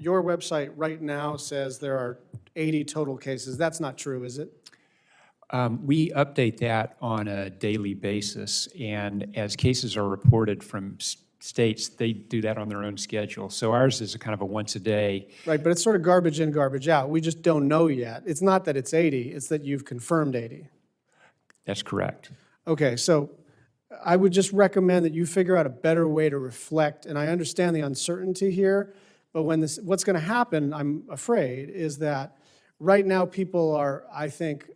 your website right now says there are 80 total cases. That's not true, is it? We update that on a daily basis, and as cases are reported from states, they do that on their own schedule. So ours is a kind of a once a day. Right, but it's sort of garbage in, garbage out. We just don't know yet. It's not that it's 80, it's that you've confirmed 80. That's correct. Okay, so I would just recommend that you figure out a better way to reflect, and I understand the uncertainty here, but what's going to happen, I'm afraid, is that right now people are, I think,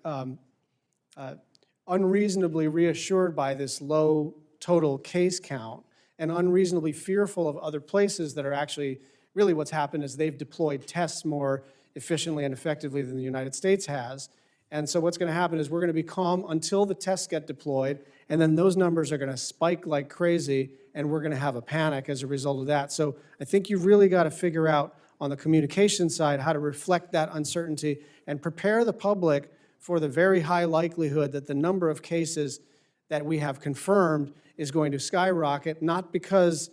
unreasonably reassured by this low total case count and unreasonably fearful of other places that are actually, really what's happened is they've deployed tests more efficiently and effectively than the United States has. And so what's going to happen is we're going to be calm until the tests get deployed, and then those numbers are going to spike like crazy, and we're going to have a panic as a result of that. So I think you've really got to figure out on the communication side how to reflect that uncertainty and prepare the public for the very high likelihood that the number of cases that we have confirmed is going to skyrocket, not because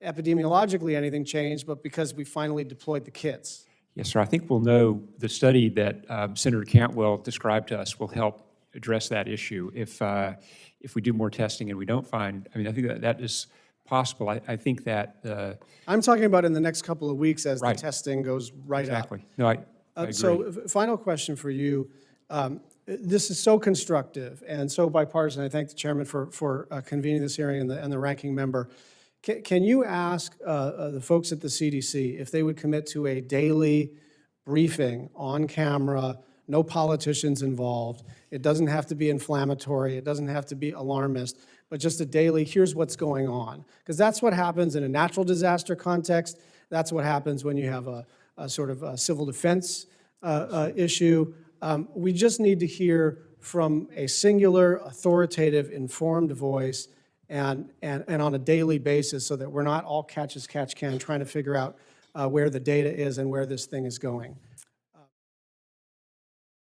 epidemiologically anything changed, but because we finally deployed the kits. Yes, sir. I think we'll know the study that Senator Cantwell described to us will help address that issue. If we do more testing and we don't find, I think that is possible. I think that I'm talking about in the next couple of weeks as right. the testing goes right exactly. up. No, I agree. So final question for you. This is so constructive and so bipartisan. I thank the chairman for convening this hearing and the ranking member. Can you ask the folks at the CDC if they would commit to a daily briefing on camera, no politicians involved? It doesn't have to be inflammatory. It doesn't have to be alarmist, but just a daily, here's what's going on. Because that's what happens in a natural disaster context. That's what happens when you have a sort of a civil defense issue. We just need to hear from a singular, authoritative, informed voice and on a daily basis so that we're not all catch as catch can trying to figure out where the data is and where this thing is going.